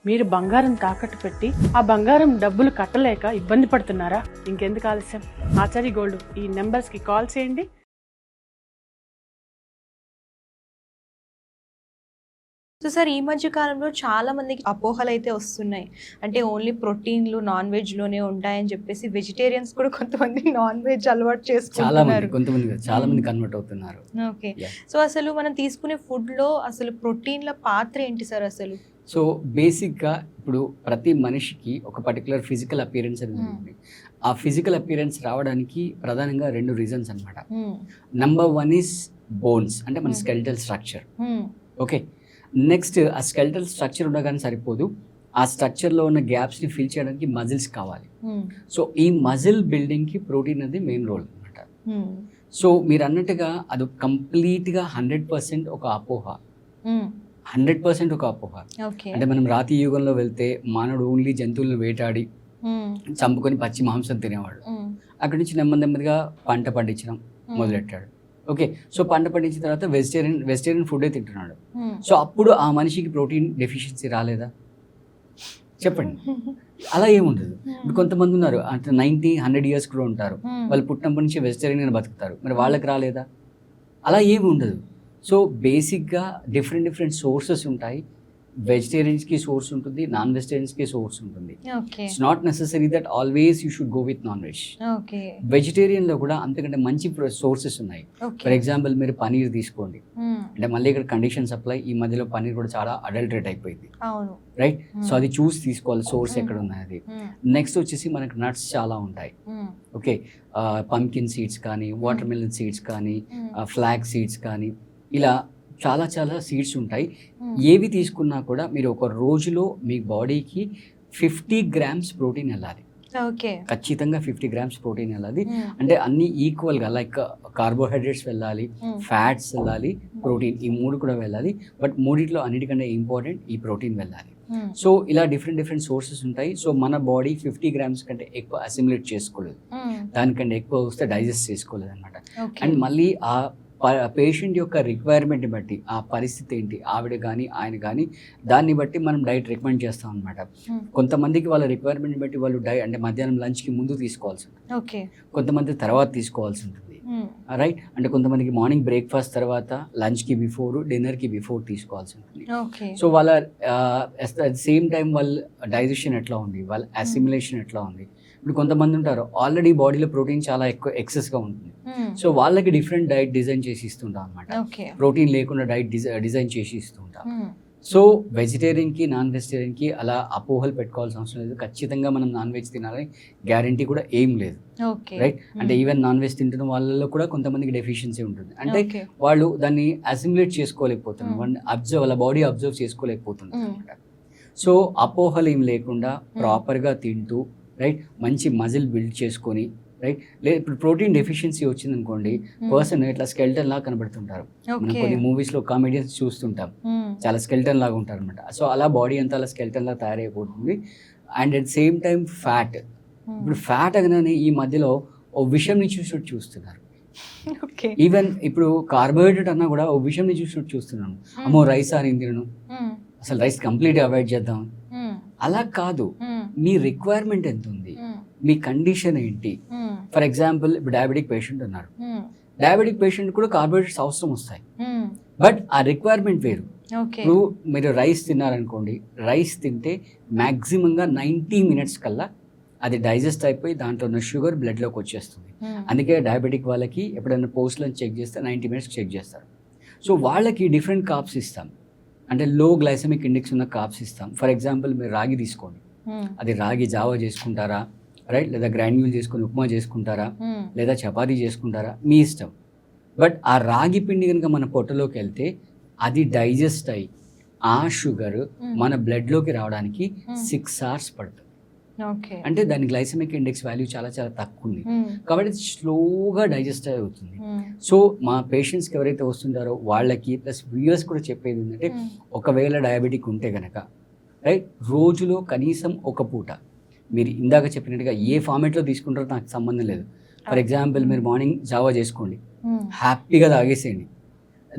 మీరు బంగారం తాకట్టు పెట్టి ఆ బంగారం డబ్బులు కట్టలేక ఇబ్బంది పడుతున్నారా? ఇంకెందుకు ఆలస్యం, ఆచారి గోల్డ్ ఈ నెంబర్స్కి కాల్ చేయండి. సో సార్, ఈ మధ్య కాలంలో చాలా మందికి అపోహలు అయితే వస్తున్నాయి. అంటే ఓన్లీ ప్రోటీన్లు నాన్ వెజ్లోనే ఉంటాయని చెప్పేసి వెజిటేరియన్స్ కూడా కొంతమంది నాన్ వెజ్ అలవాటు చేసుకుంటున్నారు. చాలా మంది కన్వర్ట్ అవుతున్నారు. ఓకే, సో అసలు మనం తీసుకునే ఫుడ్లో అసలు ప్రోటీన్ల పాత్ర ఏంటి సార్ అసలు? సో బేసిక్గా ఇప్పుడు ప్రతి మనిషికి ఒక పర్టికులర్ ఫిజికల్ అపియరెన్స్ అనేది ఉంది. ఆ ఫిజికల్ అపియరెన్స్ రావడానికి ప్రధానంగా 2 రీజన్స్ అనమాట. నంబర్ 1 ఈస్ బోన్స్, అంటే మన స్కెలిటల్ స్ట్రక్చర్. ఓకే, నెక్స్ట్ ఆ స్కెలిటల్ స్ట్రక్చర్ ఉండగానే సరిపోదు, ఆ స్ట్రక్చర్లో ఉన్న గ్యాప్స్ని ఫిల్ చేయడానికి మజిల్స్ కావాలి. సో ఈ మజిల్ బిల్డింగ్కి ప్రోటీన్ అనేది మెయిన్ రోల్ అనమాట. సో మీరు అన్నట్టుగా అది కంప్లీట్గా 100% ఒక అపోహ. 100% ఒక అపోహ. అంటే మనం రాతి యుగంలో వెళ్తే మానవుడు ఓన్లీ జంతువులను వేటాడి చంపుకొని పచ్చి మాంసం తినేవాడు. అక్కడి నుంచి నెమ్మదిగా పంట పండించడం మొదలెట్టాడు. ఓకే, సో పంట పండించిన తర్వాత వెజిటేరియన్ ఫుడే తింటున్నాడు. సో అప్పుడు ఆ మనిషికి ప్రోటీన్ డెఫిషియన్సీ రాలేదా? చెప్పండి. అలా ఏముండదు. ఇప్పుడు కొంతమంది ఉన్నారు అంటే 90-100 ఇయర్స్ కూడా ఉంటారు, వాళ్ళు పుట్టినప్పటి నుంచి వెజిటేరియన్ బతుకుతారు, మరి వాళ్ళకి రాలేదా? అలా ఏమి ఉండదు. సో బేసిక్గా డిఫరెంట్ సోర్సెస్ ఉంటాయి. వెజిటేరియన్స్కి సోర్స్ ఉంటుంది, నాన్ వెజిటేరియన్స్కి సోర్స్ ఉంటుంది. It's not necessary that always you should go with non veg. వెజిటేరియన్లో కూడా అంతకంటే మంచి సోర్సెస్ ఉన్నాయి. ఫర్ ఎగ్జాంపుల్ మీరు పనీర్ తీసుకోండి. అంటే మళ్ళీ ఇక్కడ కండిషన్స్ అప్లై. ఈ మధ్యలో పనీర్ కూడా చాలా అడల్టరేట్ అయిపోయింది, రైట్? సో అది చూసి తీసుకోవాలి సోర్స్ ఎక్కడ ఉన్నది. నెక్స్ట్ వచ్చేసి మనకు నట్స్ చాలా ఉంటాయి. ఓకే, పంకిన్ సీడ్స్ కానీ, వాటర్ మిలన్ సీడ్స్ కానీ, ఫ్లాగ్ సీడ్స్ కానీ, ఇలా చాలా సీడ్స్ ఉంటాయి. ఏవి తీసుకున్నా కూడా మీరు ఒక రోజులో మీ బాడీకి 50 grams ప్రోటీన్ వెళ్ళాలి. ఖచ్చితంగా 50 grams ప్రోటీన్ వెళ్ళాలి. అంటే అన్ని ఈక్వల్గా, లైక్ కార్బోహైడ్రేట్స్ వెళ్ళాలి, ఫ్యాట్స్ వెళ్ళాలి, ప్రోటీన్, ఈ 3 కూడా వెళ్ళాలి. బట్ మూడిట్లో అన్నిటికంటే ఇంపార్టెంట్ ఈ ప్రోటీన్ వెళ్ళాలి. సో ఇలా డిఫరెంట్ సోర్సెస్ ఉంటాయి. సో మన బాడీ 50 grams కంటే ఎక్కువ అసిమిలేట్ చేసుకోలేదు, దానికంటే ఎక్కువ వస్తే డైజెస్ట్ చేసుకోలేదు అనమాట. అండ్ మళ్ళీ ఆ పేషెంట్ యొక్క రిక్వైర్మెంట్ని బట్టి, ఆ పరిస్థితి ఏంటి, ఆవిడ కానీ ఆయన కానీ, దాన్ని బట్టి మనం డైట్ రికమెండ్ చేస్తాం అనమాట. కొంతమందికి వాళ్ళ రిక్వైర్మెంట్ని బట్టి వాళ్ళు అంటే మధ్యాహ్నం లంచ్కి ముందు తీసుకోవాల్సి ఉంటుంది, కొంతమంది తర్వాత తీసుకోవాల్సి ఉంటుంది, రైట్? అంటే కొంతమందికి మార్నింగ్ బ్రేక్ఫాస్ట్ తర్వాత, లంచ్కి బిఫోర్, డిన్నర్కి బిఫోర్ తీసుకోవాల్సి ఉంటుంది. సో వాళ్ళ అట్ సేమ్ టైం వాళ్ళ డైజెషన్ ఎట్లా ఉంది, వాళ్ళ అసిమిలేషన్ ఎట్లా ఉంది. ఇప్పుడు కొంతమంది ఉంటారు ఆల్రెడీ బాడీలో ప్రోటీన్ చాలా ఎక్కువ ఎక్సెస్గా ఉంటుంది. సో వాళ్ళకి డిఫరెంట్ డైట్ డిజైన్ చేసి ఇస్తుంటాం అనమాట. ప్రోటీన్ లేకుండా డైట్ డిజైన్ చేసి ఇస్తుంటాం. సో వెజిటేరియన్కి నాన్ వెజిటేరియన్కి అలా అపోహలు పెట్టుకోవాల్సిన అవసరం లేదు. ఖచ్చితంగా మనం నాన్ వెజ్ తినాలని గ్యారంటీ కూడా ఏం లేదు, రైట్? అంటే ఈవెన్ నాన్ వెజ్ తింటున్న వాళ్ళలో కూడా కొంతమందికి డెఫిషియన్సీ ఉంటుంది. అంటే వాళ్ళు దాన్ని అసిమిలేట్ చేసుకోలేకపోతున్నారు, వాళ్ళ బాడీ అబ్జర్వ్ చేసుకోలేకపోతున్నారు అనమాట. సో అపోహలు ఏం లేకుండా ప్రాపర్గా తింటూ, రైట్, మంచి మజిల్ బిల్డ్ చేసుకొని, రైట్? లేదు ఇప్పుడు ప్రోటీన్ డెఫిషియన్సీ వచ్చింది అనుకోండి, పర్సన్ ఇట్లా స్కెల్టన్ లాగా కనబడుతుంటారు. మనం కొన్ని మూవీస్లో కామెడియన్స్ చూస్తుంటాం, చాలా స్కెల్టన్ లాగా ఉంటారు అనమాట. సో అలా బాడీ అంతా అలా స్కెల్టన్ లాగా తయారైపోతుంది. And at same time fat, ఇప్పుడు ఫ్యాట్ అనగానే ఈ మధ్యలో ఓ విషయంని చూస్తున్నారు. ఈవెన్ ఇప్పుడు కార్బోహైడ్రేట్ అన్నా కూడా ఓ విషయంని చూస్తున్నాను, అమ్మో రైస్ అని తినను, అసలు రైస్ కంప్లీట్ అవాయిడ్ చేద్దాం. అలా కాదు, మీ రిక్వైర్మెంట్ ఎంత ఉంది, మీ కండిషన్ ఏంటి. ఫర్ ఎగ్జాంపుల్ ఇప్పుడు డయాబెటిక్ పేషెంట్ ఉన్నారు, డయాబెటిక్ పేషెంట్ కూడా కార్బోహైడ్రేట్స్ అవసరం వస్తాయి, బట్ ఆ రిక్వైర్మెంట్ వేరు. ఇప్పుడు మీరు రైస్ తిన్నారనుకోండి, రైస్ తింటే మ్యాక్సిమంగా 90 minutes కల్లా అది డైజెస్ట్ అయిపోయి దాంట్లో ఉన్న షుగర్ బ్లడ్లోకి వచ్చేస్తుంది. అందుకే డయాబెటిక్ వాళ్ళకి ఎప్పుడైనా పోస్ట్లను చెక్ చేస్తే 90 minutes చెక్ చేస్తారు. సో వాళ్ళకి డిఫరెంట్ కార్బ్స్ ఇస్తాం, అంటే లో గ్లైసెమిక్ ఇండెక్స్ ఉన్న కార్బ్స్ ఇస్తాం. ఫర్ ఎగ్జాంపుల్ మీరు రాగి తీసుకోండి, అది రాగి జావా చేసుకుంటారా, రైట్? లేదా గ్రాన్యూల్ చేసుకొని ఉప్మా చేసుకుంటారా, లేదా చపాతీ చేసుకుంటారా, మీ ఇష్టం. బట్ ఆ రాగి పిండి కనుక మన పొట్టలోకి వెళ్తే అది డైజెస్ట్ అయ్యి ఆ షుగర్ మన బ్లడ్లోకి రావడానికి 6 hours పడుతుంది. అంటే దాని గ్లైసెమిక్ ఇండెక్స్ వాల్యూ చాలా తక్కువ ఉంది, కాబట్టి స్లోగా డైజెస్ట్ అవుతుంది. సో మా పేషెంట్స్కి ఎవరైతే వస్తుంటారో వాళ్ళకి ప్లస్ వ్యూయర్స్ కూడా చెప్పేది ఏంటంటే, ఒకవేళ డయాబెటిక్ ఉంటే కనుక, రైట్, రోజులో కనీసం ఒక పూట మీరు ఇందాక చెప్పినట్టుగా ఏ ఫార్మేట్లో తీసుకుంటారో నాకు సంబంధం లేదు. ఫర్ ఎగ్జాంపుల్ మీరు మార్నింగ్ జావా చేసుకోండి, హ్యాపీగా తాగేసేయండి,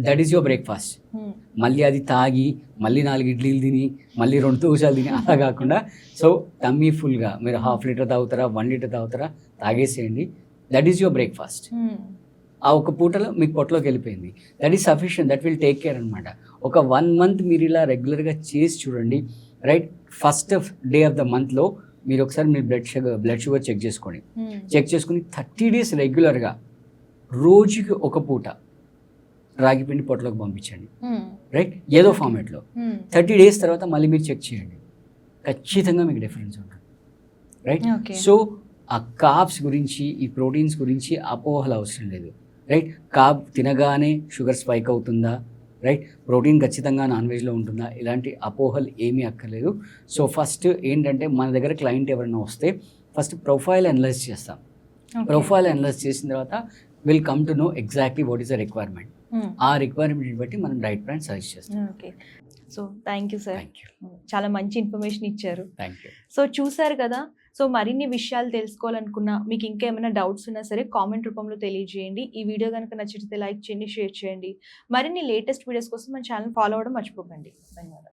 దట్ ఈస్ యువర్ బ్రేక్ఫాస్ట్. మళ్ళీ అది తాగి మళ్ళీ 4 ఇడ్లీలు తిని మళ్ళీ 2 దోశలు తిని అలా కాకుండా సో టమ్మీ ఫుల్గా మీరు 1/2 లీటర్ తాగుతారా 1 లీటర్ తాగుతారా తాగేసేయండి. That is your breakfast. ఆ ఒక పూటలో మీకు పొట్టలోకి వెళ్ళిపోయింది. That is sufficient, that will take care అనమాట. ఒక 1 మంత్ మీరు ఇలా రెగ్యులర్గా చేసి చూడండి, right? First day of the మంత్లో మీరు ఒకసారి మీ బ్లడ్ షుగర్ చెక్ చేసుకోండి. చెక్ చేసుకుని 30 days రెగ్యులర్గా రోజుకి ఒక పూట రాగి పిండి పొట్టలోకి పంపించండి, రైట్? ఏదో ఫార్మేట్లో 30 days తర్వాత మళ్ళీ మీరు చెక్ చేయండి, ఖచ్చితంగా మీకు డిఫరెన్స్ ఉంటుంది, రైట్? సో ఆ కార్బ్స్ గురించి ఈ ప్రోటీన్స్ గురించి అపోహలు అవసరం లేదు, రైట్? కార్బ్ తినగానే షుగర్ స్పైక్ అవుతుందా, రైట్? ప్రోటీన్ ఖచ్చితంగా నాన్ వెజ్లో ఉంటుందా, ఇలాంటి అపోహలు ఏమీ అక్కర్లేదు. సో ఫస్ట్ ఏంటంటే మన దగ్గర క్లయింట్ ఎవరైనా వస్తే ఫస్ట్ ప్రొఫైల్ అనలైజ్ చేస్తాం. ప్రొఫైల్ అనలైజ్ చేసిన తర్వాత will come to know exactly what is the requirement. ఆ రిక్వైర్మెంట్ బట్టి మనం డైట్ ప్లాన్ సజెస్ట్ చేస్తాం. Okay, so thank you sir, చాలా మంచి ఇన్ఫర్మేషన్ ఇచ్చారు. Thank you. సో చూసారు కదా, సో మరిన్ని విషయాలు తెలుసుకోవాలనుకున్నా, మీకు ఇంకా ఏమైనా డౌట్స్ ఉన్నా సరే కామెంట్ రూపంలో తెలియజేయండి. ఈ వీడియో కనుక నచ్చితే లైక్ చేయండి, షేర్ చేయండి. మరిన్ని లేటెస్ట్ వీడియోస్ కోసం మన ఛానల్ ఫాలో అవ్వడం మర్చిపోకండి. ధన్యవాదాలు.